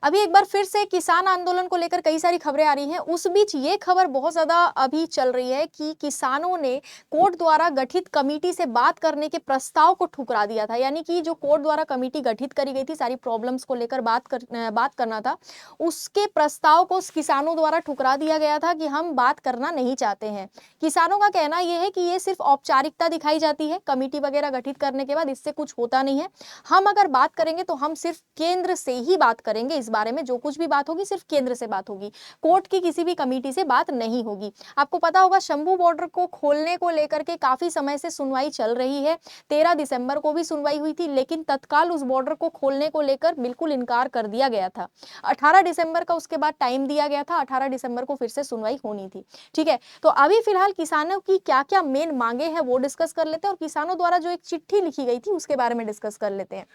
अभी एक बार फिर से किसान आंदोलन को लेकर कई सारी खबरें आ रही हैं। उस बीच ये खबर बहुत ज़्यादा अभी चल रही है कि किसानों ने कोर्ट द्वारा गठित कमेटी से बात करने के प्रस्ताव को ठुकरा दिया था। यानी कि जो कोर्ट द्वारा कमेटी गठित करी गई थी, सारी प्रॉब्लम्स को लेकर बात करना था, उसके प्रस्ताव को किसानों द्वारा ठुकरा दिया गया था कि हम बात करना नहीं चाहते हैं। किसानों का कहना ये है कि ये सिर्फ औपचारिकता दिखाई जाती है, कमेटी वगैरह गठित करने के बाद इससे कुछ होता नहीं है। हम अगर बात करेंगे तो हम सिर्फ केंद्र से ही बात करेंगे, इस बारे में जो कुछ भी बात होगी सिर्फ केंद्र से बात होगी, कोर्ट की किसी भी कमेटी से बात नहीं होगी। आपको पता होगा शंभू बॉर्डर को खोलने को लेकर के काफी समय से सुनवाई चल रही है। 13 दिसंबर को भी सुनवाई हुई थी, लेकिन तत्काल उस बॉर्डर को खोलने को लेकर बिल्कुल इनकार कर दिया गया था। 18 दिसंबर का उसके बाद टाइम दिया गया था, 18 दिसंबर को फिर से सुनवाई होनी थी। ठीक है, तो अभी फिलहाल किसानों की क्या क्या मेन मांगे हैं वो डिस्कस कर लेते हैं, और किसानों द्वारा जो एक चिट्ठी लिखी गई थी उसके बारे में डिस्कस कर लेते हैं।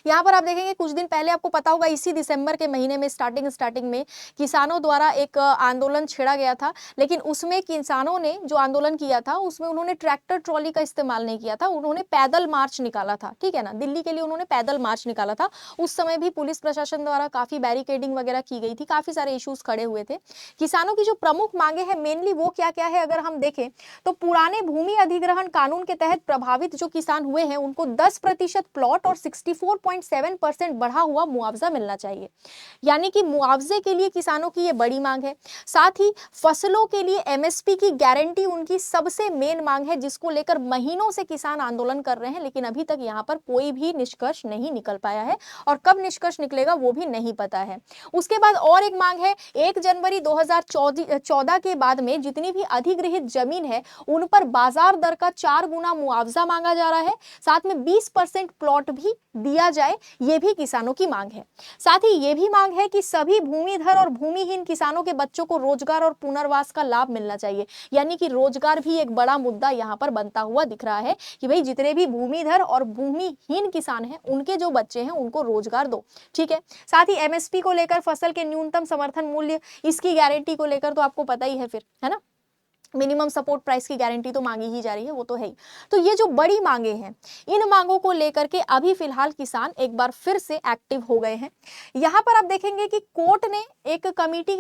यहाँ पर आप देखेंगे कुछ दिन पहले, आपको पता होगा इसी दिसंबर के महीने में स्टार्टिंग में किसानों द्वारा एक आंदोलन छेड़ा गया था। लेकिन उसमें किसानों ने जो आंदोलन किया था उसमें उन्होंने ट्रैक्टर ट्रॉली का इस्तेमाल नहीं किया था, उन्होंने पैदल मार्च निकाला था। ठीक है ना, दिल्ली के लिए उन्होंने पैदल मार्च निकाला था। उस समय भी पुलिस प्रशासन द्वारा काफी बैरिकेडिंग वगैरह की गई थी, काफी सारे इश्यूज खड़े हुए थे। किसानों की जो प्रमुख मांगे हैं मेनली वो क्या क्या है, अगर हम देखें तो पुराने भूमि अधिग्रहण कानून के तहत प्रभावित जो किसान हुए हैं उनको 10% प्लॉट और 64.7% बढ़ा हुआ मुआवजा मिलना चाहिए। यानी कि मुआवजे के लिए किसानों की ये बड़ी मांग है। साथ ही फसलों के लिए एमएसपी की गारंटी उनकी सबसे मेन मांग है, जिसको लेकर महीनों से किसान आंदोलन कर रहे हैं, लेकिन अभी तक यहाँ पर कोई भी निष्कर्ष नहीं निकल पाया है, और कब निष्कर्ष निकलेगा वो भी नहीं पता है। उसके बाद और एक मांग है, 1 जनवरी 2014 के बाद में जितनी भी अधिग्रहित जमीन है उन पर बाजार दर का 4 गुना मुआवजा मांगा जा रहा है। साथ में 20% प्लॉट भी दिया जाए, ये भी किसानों की मांग है। साथ ही ये भी मांग है कि सभी भूमिधर और भूमिहीन किसानों के बच्चों को रोजगार और पुनर्वास का लाभ मिलना चाहिए। यानी कि रोजगार भी एक बड़ा मुद्दा यहाँ पर बनता हुआ दिख रहा है कि भाई जितने भी भूमिधर और भूमिहीन किसान हैं उनके जो बच्चे हैं उनको रोजगार दो। ठीक है, साथ ही एमएसपी को लेकर, फसल के न्यूनतम समर्थन मूल्य, इसकी गारंटी को लेकर तो आपको पता ही है फिर, है ना, मिनिमम सपोर्ट प्राइस की गारंटी तो मांगी ही जा रही है, वो तो है ही। तो ये जो बड़ी मांगे हैं, इन मांगों को लेकर के अभी फिलहाल किसान एक बार फिर से एक्टिव हो गए हैं। यहाँ पर आप देखेंगे कि कोर्ट ने एक कमेटी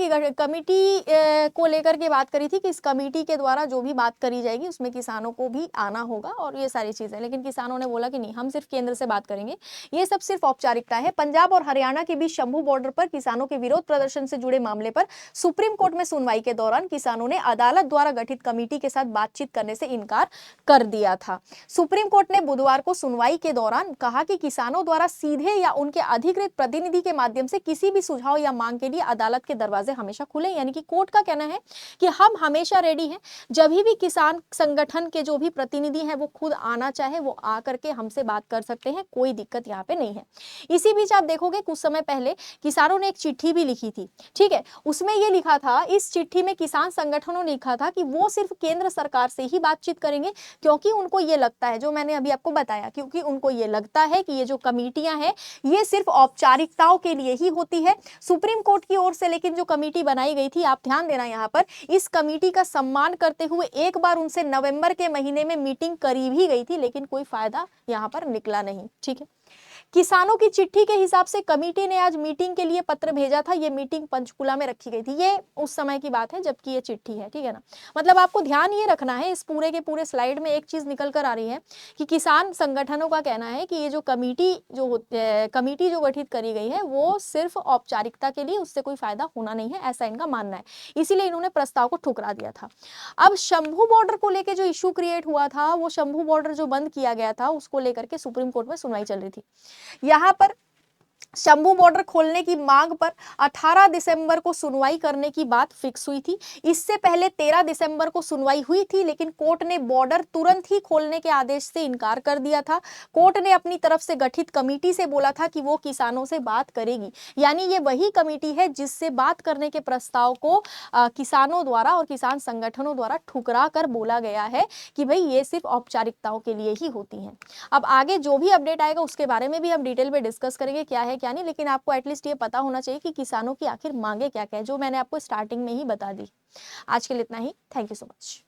को लेकर के बात करी थी कि इस कमेटी के द्वारा जो भी बात करी जाएगी उसमें किसानों को भी आना होगा और ये सारी चीजें, लेकिन किसानों ने बोला कि नहीं, हम सिर्फ केंद्र से बात करेंगे, ये सब सिर्फ औपचारिकता है। पंजाब और हरियाणा के बीच शंभू बॉर्डर पर किसानों के विरोध प्रदर्शन से जुड़े मामले पर सुप्रीम कोर्ट में सुनवाई के दौरान किसानों ने अदालत द्वारा गठित कमेटी के साथ बातचीत करने से इनकार कर दिया था। सुप्रीम कोर्ट ने बुधवार को सुनवाई के दौरान कहा कि किसानों द्वारा सीधे या उनके अधिकृत प्रतिनिधि के माध्यम से किसी भी सुझाव या मांग के लिए अदालत के दरवाजे हमेशा खुले। यानी कि कोर्ट का कहना है कि हम हमेशा रेडी हैं, जब भी किसान संगठन के जो भी प्रतिनिधि हैं वो खुद आना चाहे वो आकर के हमसे बात कर सकते हैं, कोई दिक्कत यहाँ पे नहीं है। इसी बीच आप देखोगे कुछ समय पहले किसानों ने एक चिट्ठी भी लिखी थी। ठीक है, उसमें ये लिखा था, इस चिट्ठी में किसान संगठनों ने लिखा था कि वो सिर्फ केंद्र सरकार से ही बातचीत करेंगे, क्योंकि उनको ये लगता है, जो मैंने अभी आपको बताया, क्योंकि उनको ये लगता है कि ये जो कमेटियां हैं ये सिर्फ औपचारिकताओं के लिए ही होती है। सुप्रीम कोर्ट की ओर से लेकिन जो कमेटी बनाई गई थी, आप ध्यान देना यहाँ पर, इस कमेटी का सम्मान करते हुए एक बार उनसे नवंबर के महीने में मीटिंग करी भी गई थी, लेकिन कोई फायदा यहाँ पर निकला नहीं। ठीक है, किसानों की चिट्ठी के हिसाब से कमेटी ने आज मीटिंग के लिए पत्र भेजा था। ये मीटिंग पंचकुला में रखी गई थी, ये उस समय की बात है जबकि ये चिट्ठी है। ठीक है ना, मतलब आपको ध्यान ये रखना है, इस पूरे के पूरे स्लाइड में एक चीज निकल कर आ रही है कि किसान संगठनों का कहना है कि ये जो कमेटी जो गठित करी गई है वो सिर्फ औपचारिकता के लिए, उससे कोई फायदा होना नहीं है, ऐसा इनका मानना है। इसीलिए इन्होंने प्रस्ताव को ठुकरा दिया था। अब शंभू बॉर्डर को लेकर जो इशू क्रिएट हुआ था, वो शंभू बॉर्डर जो बंद किया गया था उसको लेकर के सुप्रीम कोर्ट में सुनवाई चल रही थी। यहाँ पर शंभू बॉर्डर खोलने की मांग पर 18 दिसंबर को सुनवाई करने की बात फिक्स हुई थी। इससे पहले 13 दिसंबर को सुनवाई हुई थी, लेकिन कोर्ट ने बॉर्डर तुरंत ही खोलने के आदेश से इनकार कर दिया था। कोर्ट ने अपनी तरफ से गठित कमेटी से बोला था कि वो किसानों से बात करेगी। यानी ये वही कमेटी है जिससे बात करने के प्रस्ताव को किसानों द्वारा और किसान संगठनों द्वारा ठुकरा कर बोला गया है कि भाई ये सिर्फ औपचारिकताओं के लिए ही होती हैं। अब आगे जो भी अपडेट आएगा उसके बारे में भी हम डिटेल में डिस्कस करेंगे, क्या है क्या नहीं, लेकिन आपको एटलीस्ट ये पता होना चाहिए कि किसानों की आखिर मांगे क्या क्या है, जो मैंने आपको स्टार्टिंग में ही बता दी। आज के लिए इतना ही। Thank you so much.